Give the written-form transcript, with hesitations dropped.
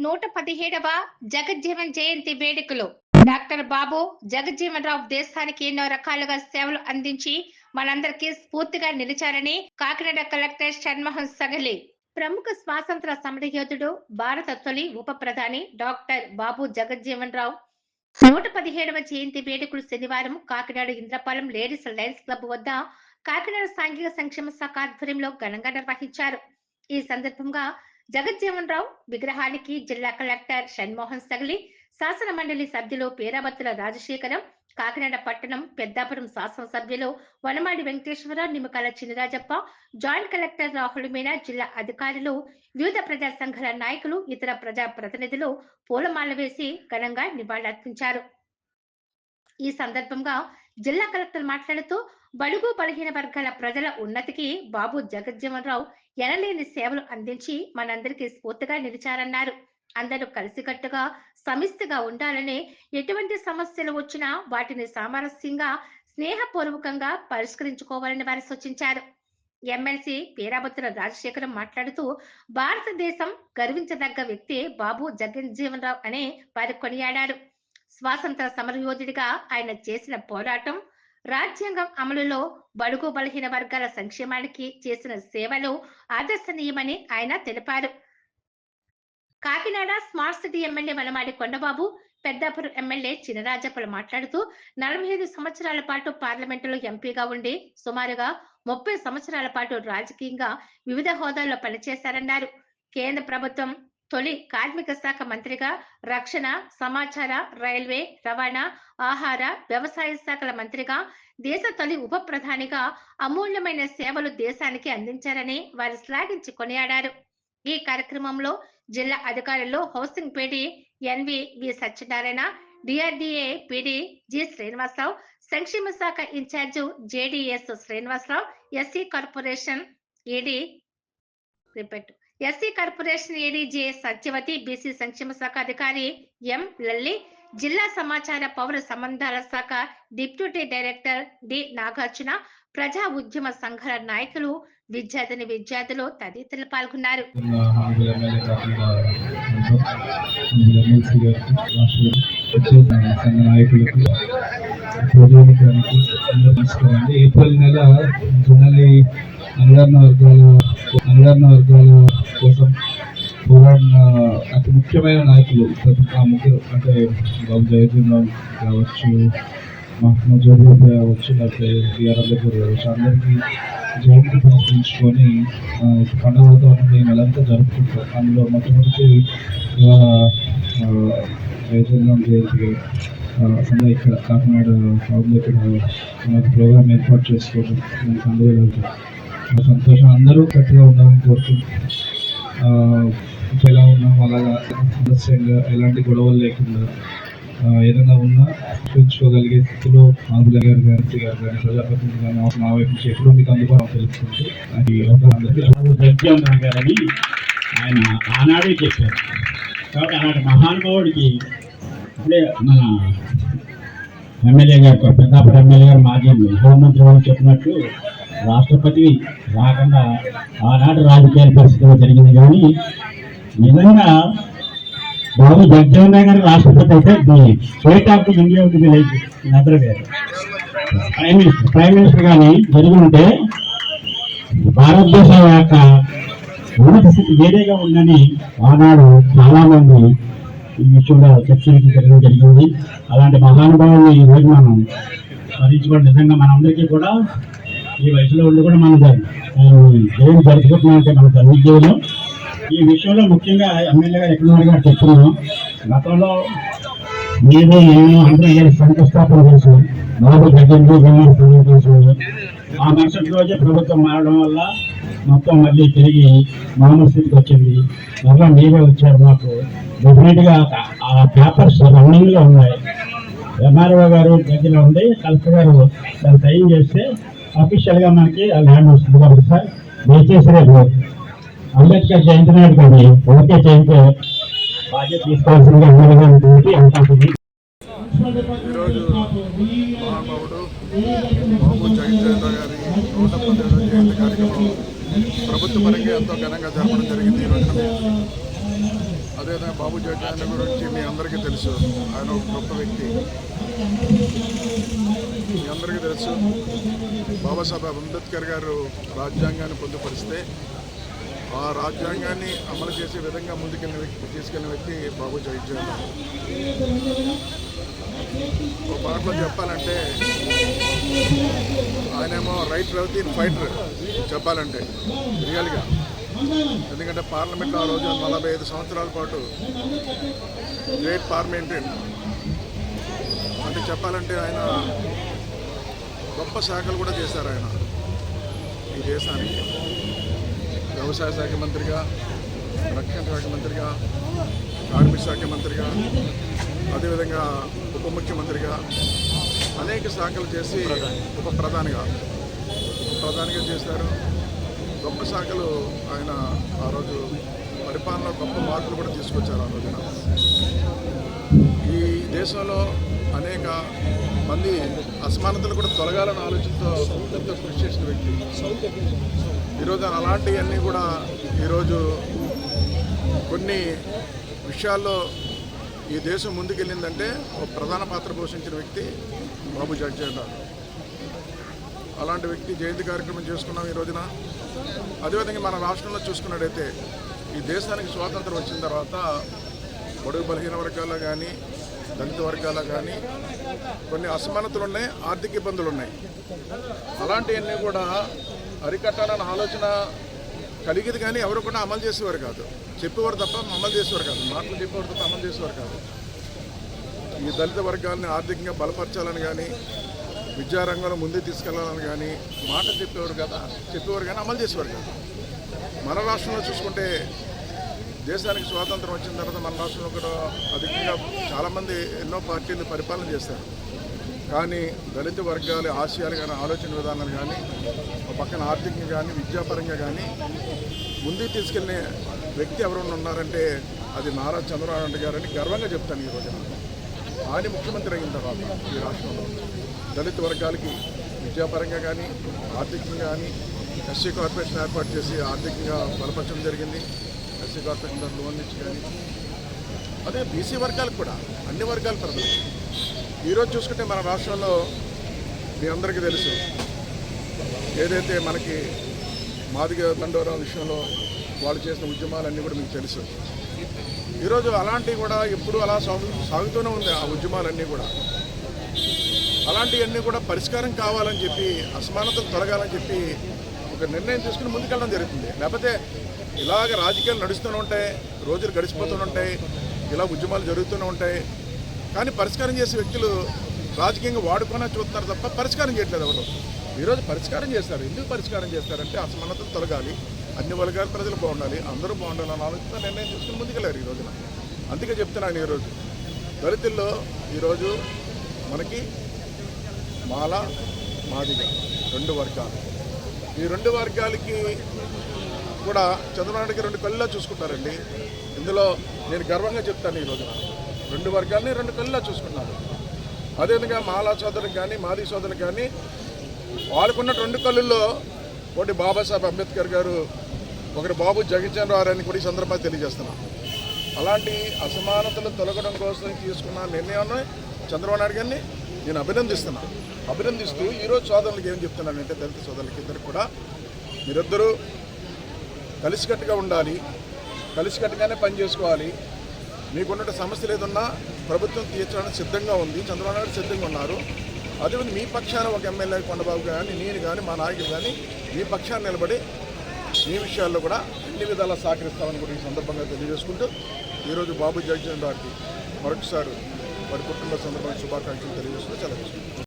117వ జగజ్జీవన్ జయంతి వేడుకలు డాక్టర్ బాబు జగజ్జీవన్ రావు దేశానికి ఎన్నో రకాలుగా సేవలు అందించి మనందరికీ స్ఫూర్తిగా నిలిచారని కాకినాడ కలెక్టర్ షణ్మోహన్ సగలి ప్రముఖ స్వాతంత్ర సమరయోధుడు భారత తొలి ఉప ప్రధాని డాక్టర్ బాబు జగజ్జీవన్ రావు 117వ జయంతి వేడుకలు శనివారం Kakinada Indrapalem ladies Lions club వద్ద కాకినాడ సాంఘిక సంక్షేమ శాఖ ఆధ్వర్యంలో ఘనంగా నిర్వహించారు. ఈ సందర్భంగా జగజ్జీవన్ రావు విగ్రహానికి జిల్లా కలెక్టర్ షణ్మోహన్ సగలి, శాసన మండలి సభ్యులు పేరాబత్తుల రాజశేఖరం, కాకినాడ పట్టణం పెద్దాపురం శాసనసభ్యులు వనమాడి వెంకటేశ్వరరావు, నిమ్మకాల చినరాజప్ప, జాయింట్ కలెక్టర్ రాహుల్ మీనా, జిల్లా అధికారులు, వివిధ ప్రజా సంఘాల నాయకులు, ఇతర ప్రజా ప్రతినిధులు పూలమాల వేసి ఘనంగా నివాళులర్పించారు. ఈ సందర్భంగా జిల్లా కలెక్టర్ మాట్లాడుతూ బడుగు బలహీన వర్గాల ప్రజల ఉన్నతికి బాబు జగజ్జీవన్ రావు ఎనలేని సేవలు అందించి మనందరికీ స్ఫూర్తిగా నిలిచారన్నారు. అందరూ కలిసికట్టుగా సమిష్టిగా ఉండాలని, ఎటువంటి సమస్యలు వచ్చినా వాటిని సామరస్యంగా స్నేహపూర్వకంగా పరిష్కరించుకోవాలని వారు సూచించారు. ఎమ్మెల్సీ పేరాబత్తుల రాజశేఖరం మాట్లాడుతూ భారతదేశం గర్వించదగ్గ వ్యక్తి బాబు జగజ్జీవన్ రావు అని వారు కొనియాడారు. స్వాతంత్ర సమరయోధుడిగా ఆయన చేసిన పోరాటం, రాజ్యాంగం అమలులో బడుగు బలహీన వర్గాల సంక్షేమానికి చేసిన సేవలు ఆదర్శనీయమని ఆయన తెలిపారు. Kakinada smart city MLA Vanamadi Kondababu, Peddapuram MLA చినరాజప్పలు మాట్లాడుతూ 45 సంవత్సరాల పాటు పార్లమెంటులో ఎంపీగా ఉండి సుమారుగా 30 సంవత్సరాల పాటు రాజకీయంగా వివిధ హోదాల్లో పనిచేశారన్నారు. కేంద్ర ప్రభుత్వం తొలి కార్మిక శాఖ మంత్రిగా, రక్షణ, సమాచార, రైల్వే, రవాణా, ఆహార, వ్యవసాయ శాఖల మంత్రిగా, దేశ తొలి ఉప ప్రధానిగా అమూల్యమైన సేవలు దేశానికి అందించారని వారు శ్లాఘించి కొనియాడారు. ఈ కార్యక్రమంలో జిల్లా అధికారులు housing PD NV V Satyanarayana, DRDA PD G Srinivasarao, సంక్షేమ శాఖ incharge JDS Srinivasarao, SC corporation AD J Satyavathi, BC సంక్షేమ శాఖ అధికారి ఎం లల్లి, జిల్లా సమాచార పౌర సంబంధాల శాఖ డిప్యూటీ డైరెక్టర్ డి నాగార్జున, ప్రజా ఉద్యమ సంఘాల నాయకులు, విద్యార్థులు తదితరులు పాల్గొన్నారు. ఏప్రిల్ నెల అణగారిన వర్గాల కోసం పోరాడిన అతి ముఖ్యమైన నాయకులు అంటే బాబు జగజ్జీవన్ రావు కావచ్చు, మహాత్మా జ్యోతిరావు కావచ్చు, లేకపోతే బిఆర్ అంబేద్కర్ కావచ్చు, అందరికీ జయంతి పురస్కరించుకొని పండుగ వాతావరణంలో ఈ నెలంతా జరుపుకుంటారు. అందులో మొట్టమొదటి జగజ్జీవన్ జయంతి ఇక్కడ కాకినాడ టౌన్లో ఇక్కడ మనకు ప్రోగ్రామ్ ఏర్పాటు చేసుకోవడం దానికి అందువల్ల సంతోషం. అందరూ గట్టిగా ఉండాలని కోరుకుంటున్నాం. ఎలా ఉన్నాం అలాగా సమస్యంగా ఎలాంటి గొడవలు లేకుండా ఏదైనా ఉన్నా చూపించుకోగలిగే స్థితిలో ఆంధ్ర గారు కానీ ప్రజాప్రతినిధి కానీ నా వైపు నుంచి ఎప్పుడూ మీకు అందుబాటులో తెలుసుకుంటూ జగజ్జీవన్ గారని ఆయన ఆనాడే చెప్పారు. కాబట్టి అలాంటి మహానుభావుడికి అంటే మన ఎమ్మెల్యే గారు, పెద్దాపురం ఎమ్మెల్యే గారు, మాజీ హోంమంత్రి వాళ్ళు చెప్పినట్టు రాష్ట్రపతి రాకుండా ఆనాటి రాజకీయ పరిస్థితులు జరిగింది. కానీ నిజంగా బాబు జగజ్జీవన్ రావు గారు రాష్ట్రపతి అయితే స్టేట్ ఆఫ్ ఇండియా ఉంటుంది నదర్ గారు ప్రైమ్ మినిస్టర్ కానీ జరిగి ఉంటే భారతదేశం యొక్క ఉన్నత స్థితి వేరేగా ఉందని ఆనాడు చాలా మంది ఈ విషయంలో చర్చించడం జరిగింది. అలాంటి మహానుభావులు ఈ రోజు మనం స్మరించుకోవడం నిజంగా మనందరికీ కూడా ఈ వయసులో ఉండి కూడా మనం జయం జరుపుకుంటున్నామంటే మన తల్లిదేవులు. ఈ విషయంలో ముఖ్యంగా ఎమ్మెల్యే గారు ఎక్కడ గారు చెప్తున్నాం, గతంలో మీరు అందరూ శంకుస్థాపన చేసి బాబు జగజ్జీవన్ చేసింది. ఆ మరుసటి రోజే ప్రభుత్వం మారడం వల్ల మొత్తం మళ్ళీ తిరిగి మామూలు స్థితికి వచ్చింది. మళ్ళీ మీరే వచ్చారు. మాకు డెఫినెట్గా ఆ పేపర్స్ రన్నింగ్లో ఉన్నాయి. ఎంఆర్ఓ గారు దగ్గర ఉండి కలెక్టర్ గారు దాన్ని సైన్ చేస్తే అఫీషియల్గా మనకి ల్యాండ్ వస్తుంది. కాబట్టి సార్ దయచేసి రేపు అంబేద్కర్ జయంతి నాడు కానీ ఓకే చేయించే బాధ్యత తీసుకోవాల్సిందిగా ఎమ్మెల్యే గారి అనుకుంటుంది. ఈరోజు మహానుభావుడు బాబు జగజ్జీవన్ రావు గారి 117వ జయంతి కార్యక్రమం ప్రభుత్వ పరంగా ఎంతో ఘనంగా జరపడం జరిగింది. ఈ రోజున అదేవిధంగా బాబు జగ్జీవన్ గురించి మీ అందరికీ తెలుసు. ఆయన ఒక గొప్ప వ్యక్తి. మీ అందరికీ తెలుసు, బాబాసాహెబ్ అంబేద్కర్ గారు రాజ్యాంగాన్ని పొందుపరిస్తే ఆ రాజ్యాంగాన్ని అమలు చేసే విధంగా తీసుకెళ్లిన వ్యక్తి బాబు జగ్జీవన్ రావు. ఒక మాటలో చెప్పాలంటే ఆయనేమో రైట్ రౌతీ ఫైటర్ చెప్పాలంటే రియల్గా. ఎందుకంటే పార్లమెంట్లో ఆ రోజు 45 సంవత్సరాల పాటు గ్రేట్ పార్లమెంటరీ అంటే చెప్పాలంటే ఆయన గొప్ప శాఖలు కూడా చేశారు. ఆయన ఈ దేశానికి వ్యవసాయ శాఖ మంత్రిగా, రక్షణ శాఖ మంత్రిగా, కార్మిక శాఖ మంత్రిగా, అదేవిధంగా ఉప ముఖ్యమంత్రిగా అనేక శాఖలు చేసి ప్రధానిగా చేశారు. గొప్ప శాఖలు ఆయన ఆ రోజు పరిపాలనలో గొప్ప మార్పులు కూడా తీసుకొచ్చారు. ఆ రోజున ఈ దేశంలో అనేక మంది అసమానతలు కూడా తొలగాలని ఆలోచనతో ఎంతో కృషి చేసిన వ్యక్తి. ఈరోజు అలాంటివన్నీ కూడా ఈరోజు కొన్ని విషయాల్లో ఈ దేశం ముందుకెళ్ళిందంటే ఒక ప్రధాన పాత్ర పోషించిన వ్యక్తి బాబు జగ్జీవన్ రావు. అలాంటి వ్యక్తి జయంతి కార్యక్రమం చేసుకున్నాం ఈ రోజున. అదేవిధంగా మన రాష్ట్రంలో చూసుకున్నట్టయితే ఈ దేశానికి స్వాతంత్రం వచ్చిన తర్వాత బడుగు బలహీన వర్గాల్లో కానీ, దళిత వర్గాల్లో కానీ కొన్ని అసమానతలు ఉన్నాయి, ఆర్థిక ఇబ్బందులు ఉన్నాయి. అలాంటివన్నీ కూడా అరికట్టాలన్న ఆలోచన కలిగేది కానీ ఎవరు కూడా అమలు చేసేవారు కాదు. చెప్పేవారు తప్ప అమలు చేసేవారు కాదు. మాటలు చెప్పేవారు తప్ప అమలు చేసేవారు కాదు. ఈ దళిత వర్గాలని ఆర్థికంగా బలపరచాలని కానీ, విద్యారంగంలో ముందుకు తీసుకెళ్లాలని కానీ మాట చెప్పేవారు కానీ అమలు చేసేవారు కాదు. మన రాష్ట్రంలో చూసుకుంటే దేశానికి స్వాతంత్రం వచ్చిన తర్వాత మన రాష్ట్రంలో కూడా అధికంగా చాలామంది ఎన్నో పార్టీలు పరిపాలన చేశారు. కానీ దళిత వర్గాల ఆశయాలు కానీ, ఆలోచన విధానాలు కానీ, ఒక పక్కన ఆర్థికంగా కానీ, విద్యాపరంగా కానీ ముందుకు తీసుకెళ్లే వ్యక్తి ఎవరైనా ఉన్నారంటే అది నారా చంద్రబాబు నాయుడు గారని గర్వంగా చెప్తాను. ఈ రోజున ఆయన ముఖ్యమంత్రి అయిన తర్వాత ఈ రాష్ట్రంలో దళిత వర్గాలకి విద్యాపరంగా కానీ, ఆర్థికంగా కానీ ఎస్సీ కార్పొరేషన్ ఏర్పాటు చేసి ఆర్థికంగా బలపరచడం జరిగింది. ఎస్సీ కార్పొరేషన్ లోన్ ఇచ్చి కానీ, అదే బీసీ వర్గాలకు కూడా అన్ని వర్గాల ప్రజలు. ఈరోజు చూసుకుంటే మన రాష్ట్రంలో మీ అందరికీ తెలుసు, ఏదైతే మనకి మాదిగ దండోరా విషయంలో వాళ్ళు చేసిన ఉద్యమాలన్నీ కూడా మీకు తెలుసు. ఈరోజు అలాంటివి కూడా ఎప్పుడు అలా సాగుతూనే ఉంది. ఆ ఉద్యమాలన్నీ కూడా అలాంటివన్నీ కూడా పరిష్కారం కావాలని చెప్పి, అసమానతలు తొలగాలని చెప్పి ఒక నిర్ణయం తీసుకుని ముందుకెళ్ళడం జరుగుతుంది. లేకపోతే ఇలాగ రాజకీయాలు నడుస్తూనే ఉంటాయి, రోజులు గడిచిపోతూనే ఉంటాయి, ఇలా ఉద్యమాలు జరుగుతూనే ఉంటాయి. కానీ పరిష్కారం చేసే వ్యక్తులు రాజకీయంగా వాడుకున్నా చూస్తున్నారు తప్ప పరిష్కారం చేయట్లేదు ఎవరు. ఈరోజు పరిష్కారం చేస్తారు. ఎందుకు పరిష్కారం చేస్తారంటే అసమానతలు తొలగాలి, అన్ని వర్గాల ప్రజలు బాగుండాలి, అందరూ బాగుండాలని ఆలోచన నిర్ణయం తీసుకుని ముందుకెళ్ళారు ఈ రోజున. అందుకే చెప్తున్నాను, ఈరోజు దళితుల్లో ఈరోజు మనకి మాల, మాదిగ 2 వర్గాలు. ఈ 2 వర్గాలకి కూడా చంద్రబాబుకి 2 కళ్ళులా చూసుకుంటారండి. ఇందులో నేను గర్వంగా చెప్తాను, ఈ రోజున 2 వర్గాలని 2 కళ్ళులా చూసుకున్నారు. అదేవిధంగా మాలా సోదరులకు కానీ, మాది సోదరులకు కానీ వాళ్ళకున్న 2 కళ్ళుల్లో ఒకటి బాబాసాహెబ్ అంబేద్కర్ గారు, ఒకటి బాబు జగ్జీవన్ రావు అని కూడా ఈ సందర్భంగా తెలియజేస్తున్నాను. అలాంటి అసమానతలు తొలగడం కోసం తీసుకున్న నిర్ణయాన్ని చంద్రబాబు నాయుడు గారిని నేను అభినందిస్తూ ఈరోజు సోదరులకు ఏం చెప్తున్నానంటే, దళిత సోదరులకి ఇద్దరు కూడా మీరిద్దరూ కలిసికట్టుగా ఉండాలి, కలిసికట్టుగానే పనిచేసుకోవాలి. మీకున్న సమస్యలు ఏదన్నా ప్రభుత్వం తీర్చడానికి సిద్ధంగా ఉంది, చంద్రబాబు నాయుడు సిద్ధంగా ఉన్నారు. అదేవిధంగా మీ పక్షాన ఒక ఎమ్మెల్యే కొండబాబు కానీ, నేను కానీ, మా నాయకులు కానీ మీ పక్షాన్ని నిలబడి మీ విషయాల్లో కూడా అన్ని విధాలా సహకరిస్తామని కూడా ఈ సందర్భంగా తెలియజేసుకుంటూ ఈరోజు బాబు జగ్జీవన్ రావుకి మరొకసారి వారి కుటుంబ సందర్భంగా శుభాకాంక్షలు తెలియజేస్తూ సెలవు.